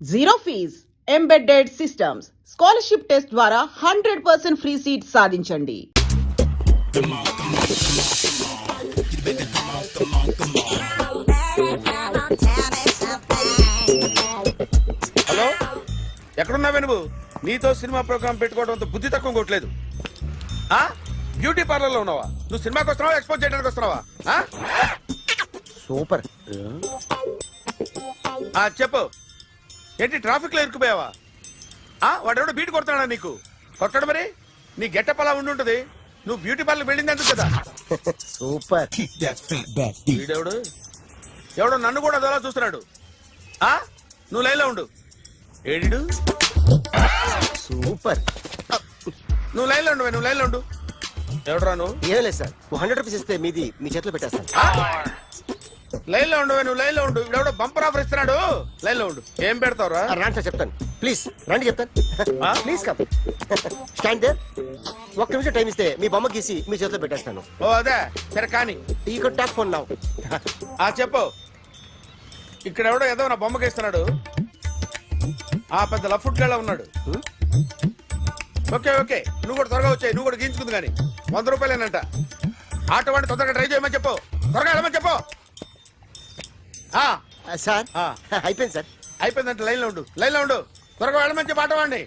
Zero fees embedded systems scholarship test ద్వారా 100% free seat సాధించండి. Hello, ఎక్కడున్నావే నువ్వు? నీతో సినిమా ప్రోగ్రామ్ పెట్టుకోవడంతో బుద్ధి తక్కువ కొట్టలేదు. బ్యూటీ పార్లర్ లో ఉన్నావా? నువ్వు సినిమాకి వస్తున్నావా, ఎక్స్పోజ్ చేయడానికి వస్తున్నావా? సూపర్. చెప్పు, ఏంటి ట్రాఫిక్ లో ఇరుక్కుపోయావా? వాడెవడో బీట్ కొడతాడా నీకు? కొట్టడు మరి. నీ గెట్టప్ అలా ఉండి ఉంటది. నువ్వు బ్యూటీ పార్లర్ వెళ్ళింది ఎందుకు కదా? సూపర్. వీడెవడు? ఎవడో నన్ను కూడా అదోలా చూస్తున్నాడు. నువ్వు లైన్లో ఉండు. ఏడు సూపర్. నువ్వు లైన్లో ఉండు, నువ్వు లైన్లో ఉండు. ఎవడరా నువ్వు? ఏం లేదు సార్, 100 రూపీస్ ఇస్తే మీది మీ చేతిలో పెట్టేస్తాను. లైన్లో ఉండు, నువ్వు లైన్లో ఉండు. ఇవిడెవడో బంపర్ ఆఫర్ ఇస్తున్నాడు. లైన్లో ఉండు. ఏం పెడతావురా? రాండి సార్, చెప్తాను. ప్లీజ్ రండి, చెప్తాను. Please come. Stand there. ఒక్క నిమిషం టైం ఇస్తే మీ బొమ్మ గీసి మీ చేతిలో పెట్టేస్తాను. ఓ అదే సరే, కానీ ఈ కుడ్ టాక్ ఫోన్ నౌ. చెప్పు. ఇక్కడ ఎవడో ఏదో నా బొమ్మకి ఇస్తున్నాడు. పెద్ద లఫుట్ గళ్ళ ఉన్నాడు. ఓకే ఓకే, నువ్వు కూడా త్వరగా వచ్చాయి. నువ్వు కూడా గీంచుకుంది కానీ 100 రూపాయలేనంట. ఆటో వాడిని తొందరగా ట్రై చేయమని చెప్పు. త్వరగా వెళ్ళమని చెప్పు. సార్ అయిపోయింది సార్. అయిపోయిందంటే లైన్లో ఉండు, లైన్లో ఉండు. త్వరగా వెళ్ళమని చెప్పు ఆటో వాడిని.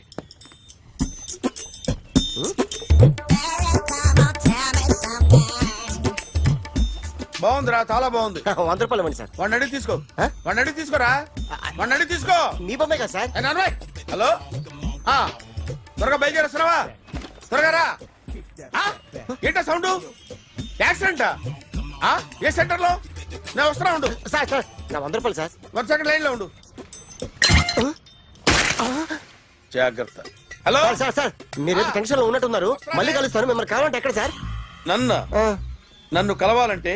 బాగుందిరా, చాలా బాగుంది. 100 రూపాయలు ఇవ్వండి సార్. వాడిని అడిగి తీసుకో. వాడిని అడిగి తీసుకోరా. వాడిని అడిగి తీసుకో. మీ బొమ్మే కదా సార్. హలో, త్వరగా బయలుదేరేస్తున్నావా? త్వరగా రా. ఏంటా సౌండ్? యాక్సిడెంటా? ఏ సెంటర్ లో? నేను వస్తున్నా ఉండు. సార్ సార్, నా 100 రూపాయలు సార్. 1 సెకండ్ లైన్ లో ఉండు. జాగ్రత్త. హలో సార్ సార్, మీరు టెన్షన్ లో ఉన్నట్టున్నారు. మళ్ళీ కలుస్తాను. మిమ్మల్ని కావాలంటే ఎక్కడ సార్? నన్ను కలవాలంటే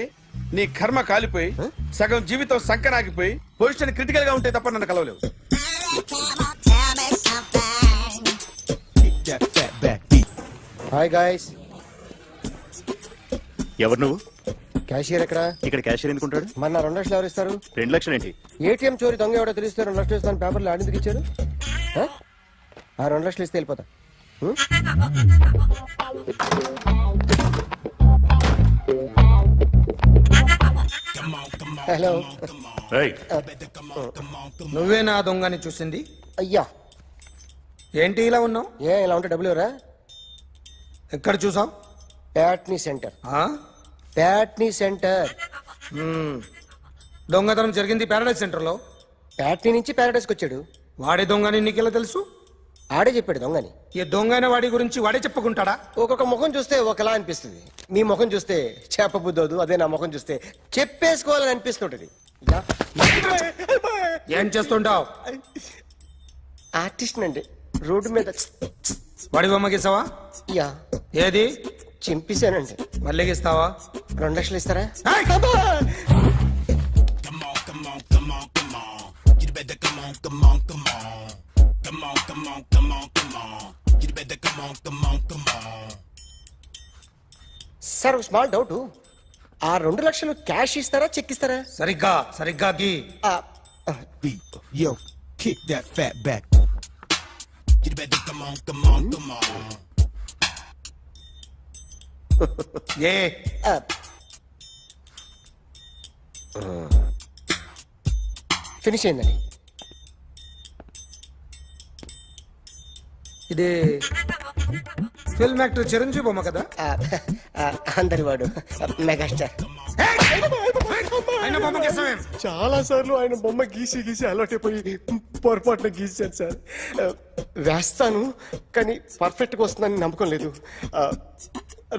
నీ కర్మ కాలిపోయి సగం జీవితం సంకనాగిపోయి పొజిషన్ క్రిటికల్ గా ఉంటే తప్ప నన్ను కలవలేవు. Hi guys. ఎవరు నువ్వు? క్యాషియర్ ఎక్కడ? ఇక్కడ క్యాషియర్ ఎందుకుంటాడు? మన 2 లక్షలు ఎవరు ఇస్తారు? 2 లక్షలు ఏంటి? ఏటీఎం చోరీ దొంగ ఎవడో తెలిస్తే 2 లక్షలు ఇస్తాను పేపర్లో ఆడిందుకు ఇచ్చాడు. 2 లక్షలు ఇస్తే వెళ్ళిపోతా. హలో. నువ్వే నా దొంగని చూసింది? అయ్యా, ఏంటి ఇలా ఉన్నావు? ఇలా ఉంటే డబ్బులు ఎవరా? ఎక్కడ చూసావు? ప్యాట్నీ సెంటర్. ప్యాట్నీ సెంటర్. దొంగతనం జరిగింది ప్యారడైజ్ సెంటర్ లో. ప్యాట్నీ నుంచి ప్యారడైజ్కి వచ్చాడు. వాడే దొంగని నీకెలా తెలుసు? ఆడే చెప్పాడు దొంగని. ఈ దొంగైన వాడి గురించి వాడే చెప్పుకుంటాడా? ఒక్కొక్క ముఖం చూస్తే ఒకలా అనిపిస్తుంది. మీ ముఖం చూస్తే చెప్పబుద్దోదు. అదే నా ముఖం చూస్తే చెప్పేసుకోవాలని అనిపిస్తుంటది. ఏం చేస్తుంటావు? ఆర్టిస్ట్ అండి. రోడ్డు మీద వాడి బొమ్మ గీసావా? యా. ఏది? చింపేశానండి. మళ్ళీ గీస్తావా? 2 లక్షలు ఇస్తారా? Sir, small doubt. 2 లక్షలు క్యాష్ ఇస్తారా, చెక్ ఇస్తారా? సరిగ్గా గీ. Yo, kick that fat back. You better come on. A finish అయిందండి. ఇది ఫిల్మ్ యాక్టర్ చిరంజీవి బొమ్మ కదా? అందరి వాడు మెగాస్టార్. ఆయన బొమ్మ గీసావేం? చాలా సార్లు ఆయన బొమ్మ గీసి అలవాటైపోయి పొరపాటున గీసాను సార్. వేస్తాను కానీ పర్ఫెక్ట్గా వస్తుందని నమ్మకం లేదు.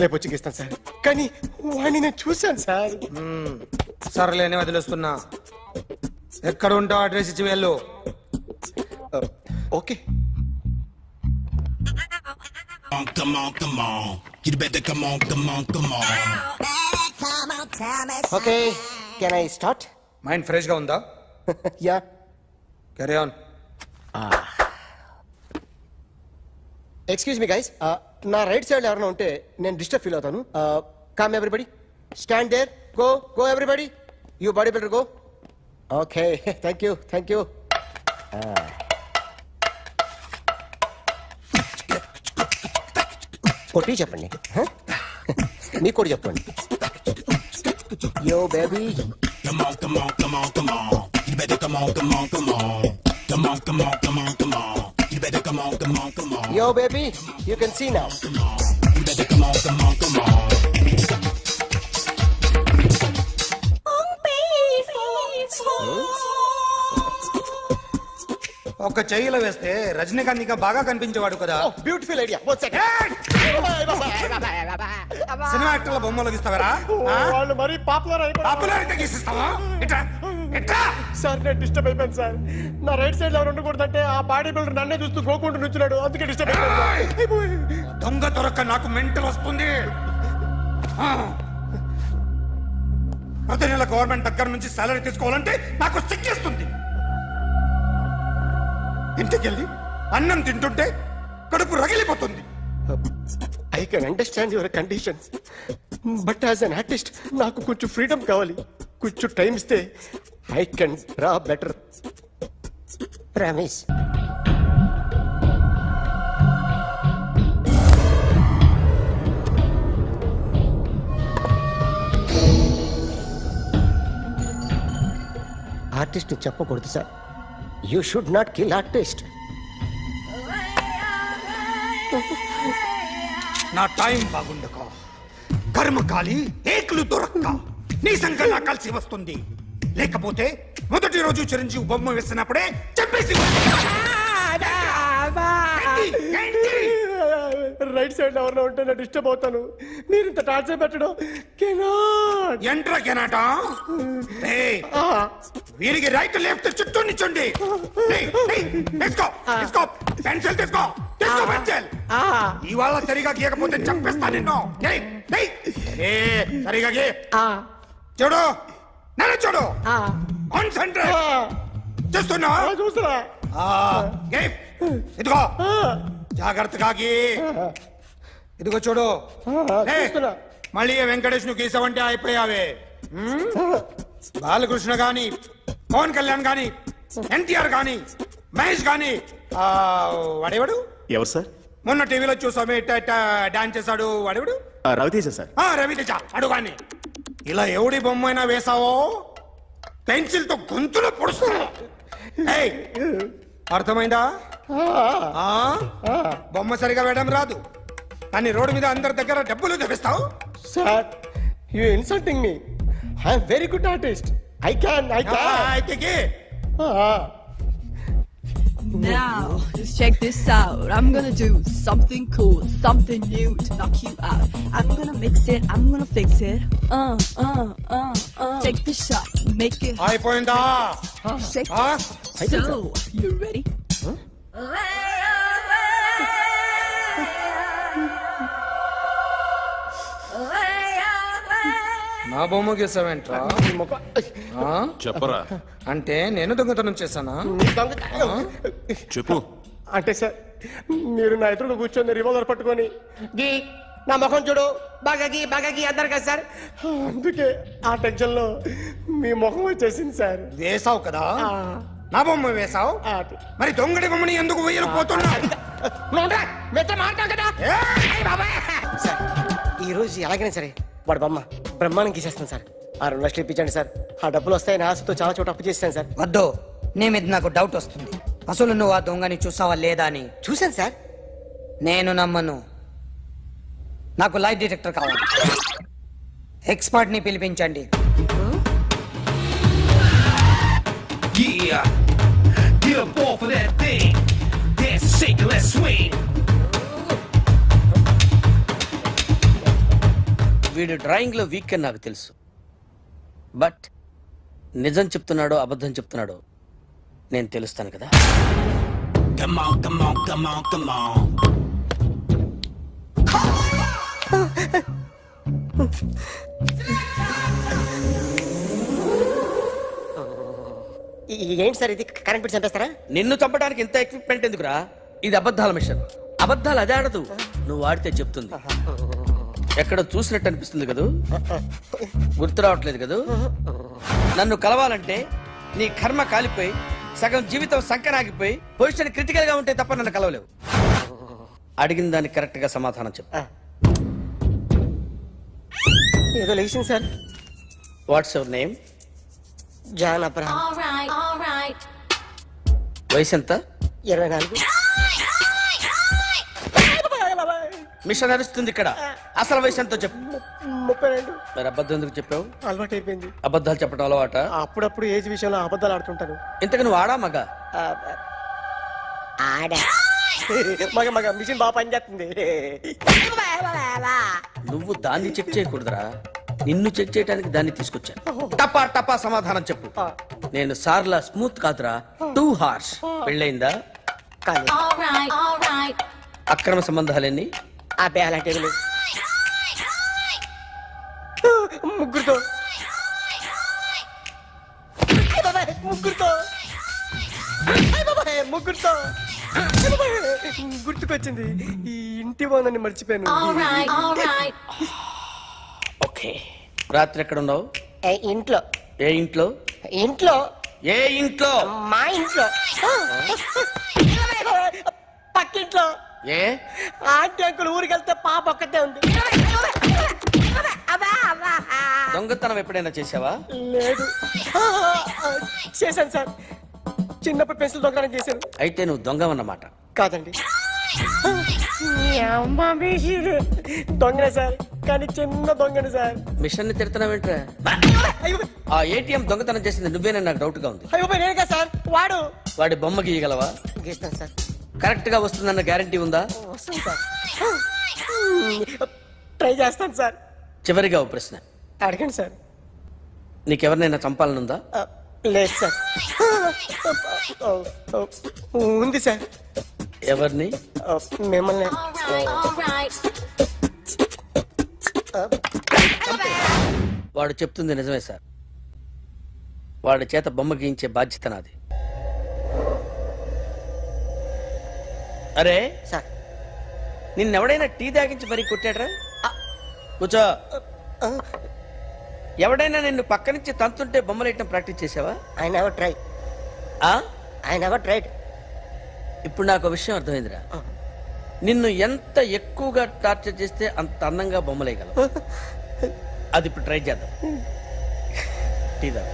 రేపు వచ్చి గీస్తాను సార్. కానీ వాడిని నేను చూశాను సార్. సర్లేని వదిలేస్తున్నా. ఎక్కడ ఉంటావు అడ్రస్ ఇచ్చి వెళ్ళు. Okay. Come on. You better come on. Okay, can I start? Mind fresh గా ఉందా? Yeah. Carry on. Excuse me guys, నా రైట్ సైడ్ ఎవరైనా ఉంటే నేను డిస్టర్బ్ ఫీల్ అవుతాను. Come everybody, stand there. Go everybody. You body builder go. Okay, thank you. కొట్టి చెప్పండి హ? మీకు కూడా చెప్పండి. Yo baby Come on, come on, come on, come on. You better come on, come on, come on. Come on, come on, come on, come on. You better come on, come on, come on. Yo baby you can see now. You better come on, come on, come on. ఒక చెయ్యిలో వేస్తే రజనీకాంత్ ఇంకా బాగా కనిపించేవాడు కదా. Beautiful idea. Cinema యాక్టర్ల బొమ్మలు గీస్తావరా? వాళ్ళు మరీ popular అయిపోయారు popularity గీసిస్తావా? ఇట్రా, ఇట్రా. సార్. నేను డిస్టర్బ్ అయిపోయాను సార్. నా రైట్ సైడ్ ఎవరు ఉండకూడదంటే ఆ బాడీ బిల్డర్ నన్నే చూస్తూ గోకుంటూ నుంచున్నాడు, అందుకే డిస్టర్బ్ అయిపోయాను. దొంగ దొరక్క నాకు మెంటల్ వస్తుంది. ఆ. ప్రతి నెల గవర్నమెంట్ దగ్గర నుంచి సాలరీ తీసుకోవాలంటే నాకు సిగ్గేస్తుంది. ఇంటికెళ్ళి అన్నం తింటుంటే కడుపు రగిలిపోతుంది. I can understand your condition, but as an artist నాకు కొంచెం ఫ్రీడమ్ కావాలి. కొంచెం టైం ఇస్తే I can draw better. Promise. Artist చెప్పకూడదు sir. You should not kill artist. నా టైం బాగుండక కర్మకాలి ఏకులు దొరక్క నీ సంఘం నాకు కలిసి వస్తుంది. లేకపోతే మొదటి రోజు చిరంజీవి బొమ్మ వేసినప్పుడే చెప్పేసి రైట్ సైడ్ ఎవరిలో ఉంటే నేను డిస్టర్బ్ అవుతాను. మీరు ఇంత టార్చర్ పెట్టడం కెనాట్. ఎంట్రా కెనాట. వీరికి రైట్ లెఫ్ట్ చుట్టూ నిచ్చండి. తీసుకో తీసుకో పెన్సిల్ తీసుకో తీసుకో పెన్సిల్. ఇవాళ సరిగా గీయకపోతే చంపేస్తా నిన్ను. సరిగా గీ. చూడు నన్ను చూడు. కాన్సంట్రేట్ చూస్తున్నా. చూస్తున్నా. ఇదిగో జాగ్రత్తగా గీ. ఇదిగో చూడు. చూస్తున్నా. మళ్ళీ వెంకటేష్ ను గీసావంటే అయిపోయావే. బాలకృష్ణ గాని పవన్ కళ్యాణ్ గాని ఎన్టీఆర్ గాని మహేష్ గాని వాడేవాడు ఎవరు సార్? మొన్న టీవీలో చూసామే డాన్స్ చేశాడు వాడేవాడు? రవితేజ సార్. రవితేజ అడుగాని. ఇలా ఎవడి బొమ్మైనా వేసావో పెన్సిల్ తో గొంతులో పొడుస్తావు. అర్థమైందా? బొమ్మ సరిగా వేయడం రాదు కానీ రోడ్డు మీద అందరి దగ్గర డబ్బులు తెప్పిస్తావు. Sir you insulting me. I'm very good artist. I can అయితే Now, just check this out. I'm gonna do something cool, something new to knock you out. I'm gonna mix it, I'm gonna fix it. Take the shot, make it hot, అయిపోయిందా? shake Ah, it. So, you ready? నా బొమ్మ గీసావేంట్రా? చెప్పరా. అంటే నేను దొంగతనం చేశానా? చెప్పు. అంటే సార్ మీరు నా ఎదురుగా కూర్చొని రివాల్వర్ పట్టుకొని గీ నా ముఖం చూడు బాగా గీ అన్నారు కదా సార్. అందుకే ఆ టెన్షన్ లో మీ ముఖం వచ్చేసింది సార్. వేసావు కదా, నా బొమ్మ వేసావు. మరి దొంగడి బొమ్మని ఎందుకు వేయలు పోతున్నా? సార్ ఈ రోజు ఎలాగైనా సరే వాడు బొమ్మ బ్రహ్మాండం గీసేస్తాను సార్. ఆ 2 లక్షలు ఇప్పించండి సార్. ఆ డబ్బులు వస్తాయని ఆశతో చాలా చోట అప్పు చేస్తాను సార్. వద్దు, నీ మీద నాకు డౌట్ వస్తుంది. అసలు నువ్వు ఆ దొంగని చూసావా లేదా అని. చూశాను సార్. నేను నమ్మను. నాకు లైట్ డిటెక్టర్ కావాలి. ఎక్స్పర్ట్ ని పిలిపించండి. Yeah. Get up off of that thing. Dance and shake and let's swing. వీడు డ్రాయింగ్లో వీక్ అని నాకు తెలుసు, బట్ నిజం చెప్తున్నాడో అబద్ధం చెప్తున్నాడో నేను తెలుస్తాను కదా. Come on, come on, come on, come on. ఏంటి సార్ ఇది? కరెంట్ బిల్ చంపేస్తారా? నిన్ను చంపడానికి ఇంత ఎక్విప్మెంట్ ఎందుకురా? ఇది అబద్ధాల మిషన్. అబద్ధాలు అదే ఆడదు, నువ్వు ఆడితే చెప్తుంది. ఎక్కడ చూసినట్టు అనిపిస్తుంది కదూ, గుర్తు రావట్లేదు కదూ. నన్ను కలవాలంటే నీ కర్మ కాలిపోయి సగం జీవితం సంకరాగిపోయి పొజిషన్ క్రిటికల్ గా ఉంటే తప్ప నన్ను కలవలేవు. అడిగిన దానికి కరెక్ట్ గా సమాధానం చెప్పు. ఏదో లేచింది sir. What's your name? John Abraham. వయసు ఎంత? 24. మిషన్ నడుస్తుంది ఇక్కడ. అసలు వయసు ఎంతో చెప్పు. 32. మరి అబద్ధం ఎందుకు చెప్పావు? అలవాటు అయిపోయింది. అబద్ధాలు చెప్పడం అలవాట? అప్పుడప్పుడు ఏజ్ విషయంలో అబద్ధాలు ఆడుతుంటాను. ఇంతకు నువ్వు ఆడా మగ? ఆడా మగ మగ మిషన్ బాగా పనిచేస్తుంది. నువ్వు దాన్ని చెక్ చేయకూడదురా, నిన్ను చెక్ చేయడానికి దాన్ని తీసుకొచ్చాను. టపా టపా సమాధానం చెప్పు. నేను సార్లా స్మూత్ కాదురా, టూ హార్ష్. పెళ్ళయిందా? కానీ అక్రమ సంబంధాలన్నీ? అబ్బే అలాంటి ఏమీ లేదు. ముగ్గురుతో ముగ్గురుతో ముగ్గురుతో గుర్తుకొచ్చింది. ఈ ఇంటి బాగుందని మర్చిపోయాను. ఓకే. రాత్రి ఎక్కడ ఉన్నావు? ఇంట్లో. ఏ ఇంట్లో? ఇంట్లో. ఏ ఇంట్లో? మా ఇంట్లో. పక్కింట్లో. ఏ ఆంటీ అంకుల్ ఊరికి వెళ్తే పాప ఒక్కతే ఉంది. దొంగతనం ఎప్పుడైనా చేసావా? లేదు. చేశాను సార్. చిన్నప్పుడు పెన్సిల్ దొంగతనం చేశాను. అయితే నువ్వు దొంగవన్నమాట. కాదండి, దొంగనే సార్, కానీ చిన్న దొంగని సార్. మిషన్ ని తిడుతున్నావేంట్రా? అయ్యో ఆ ఏటీఎం దొంగతనం చేసింది నువ్వేనని నాకు డౌట్ గా ఉంది. అయ్యో నేనే కదా సార్. వాడు వాడి బొమ్మ గీయగలవా? గీస్తాను సార్. కరెక్ట్ గా వస్తుందన్న గ్యారంటీ ఉందా? వస్తాను సార్. ట్రై చేస్తాను సార్. చివరిగా ఓ ప్రశ్న అడగండి సార్. నీకెవరినైనా చంపాలనుందా? లేదు సార్. ఉంది సార్. ఎవరిని? మిమ్మల్ని. వాడు చెప్తుంది నిజమే సార్. వాడి చేత బొమ్మ గీయించే బాధ్యత నాది. అరే సార్ నిన్నెవడైనా టీ తాగించి మరీ కొట్టాడ్రా? కూర్చో. ఎవడైనా నిన్ను పక్క నుంచి తంతుంటే బొమ్మలేయటం ప్రాక్టీస్ చేసావా? I never try. I never tried. ఇప్పుడు నాకు విషయం అర్థమైందిరా. నిన్ను ఎంత ఎక్కువగా టార్చర్ చేస్తే అంత అందంగా బొమ్మలేయగలవు. అది ఇప్పుడు ట్రై చేద్దాం. టీ తాగు.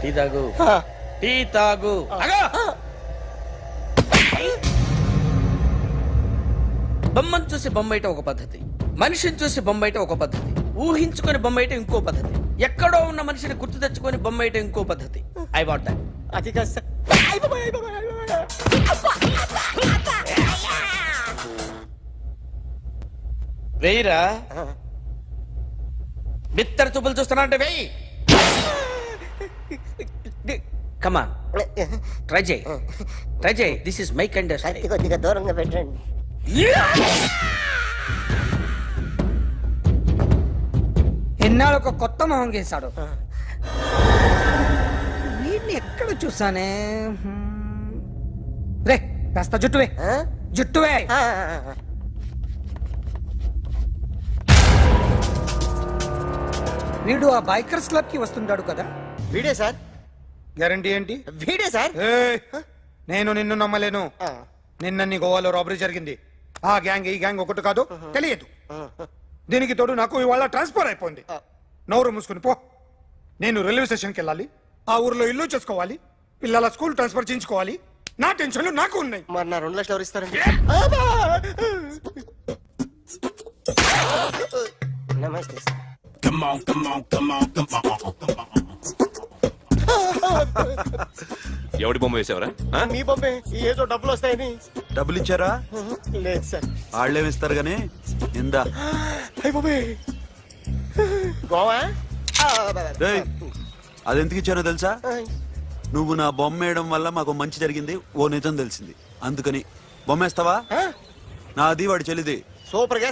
టీ తాగు. టీ తాగు. బొమ్మను చూసి బొమ్మేయటం ఒక పద్ధతి, మనిషిని చూసి బొమ్మేయటం ఒక పద్ధతి, ఊహించుకొని బొమ్మేయటం ఇంకో పద్ధతి, ఎక్కడో ఉన్న మనిషిని గుర్తు తెచ్చుకొని బొమ్మేయటం ఇంకో పద్ధతి. I want that. అది కాదు సార్. వెయ్యిరా. బిత్తర చూపులు చూస్తున్నా అంటే వెయ్యి. కమాన్ ట్రై చేయి. ట్రై చేయి. This is my kind of style. కొద్దిగా దూరంగా పెట్టండి. ఎన్నాళ్ళు ఒక కొత్త మొహం గీశాడు. వీడిని ఎక్కడ చూసానే? రే కాస్త జుట్టువే. జుట్టువే. వీడు ఆ బైకర్స్ క్లబ్ కి వస్తుంటాడు కదా? వీడే సార్. గ్యారంటీ ఏంటి? వీడే సార్. ఏయ్, నేను నిన్ను నమ్మలేను. నిన్న నీ గోవాలో రాబరీ జరిగింది. ఆ గ్యాంగ్ ఈ గ్యాంగ్ ఒకటి కాదు, తెలియదు. దీనికి తోడు నాకు ఇవాళ ట్రాన్స్ఫర్ అయిపోయింది. నోరు మూసుకుని పో. నేను రైల్వే స్టేషన్కి వెళ్ళాలి, ఆ ఊర్లో ఇల్లు చేసుకోవాలి, పిల్లల స్కూల్ ట్రాన్స్ఫర్ చేయించుకోవాలి. నా టెన్షన్లు నాకు ఉన్నాయి. మరి నా 2 లక్షలు ఎవరు ఇస్తారండి? నమస్తే sir. Come on, come on, come on, come on, come on. ఎవడి బొమ్మ వేసావరా? మీ బొమ్మే. ఏదో డబ్బులు వస్తాయని. డబ్బులు ఇచ్చారా? లేదు సార్. వాళ్ళేమి ఇస్తారు గానీ ఇందా. అయ్య బాబే గోవా. రేయ్, అది ఎందుకు ఇచ్చానో తెలుసా? నువ్వు నా బొమ్మ వేయడం వల్ల మాకు మంచి జరిగింది, ఓ నిజం తెలిసింది. అందుకని బొమ్మేస్తావా? నాది వాడి చెల్లిది. సూపర్ గా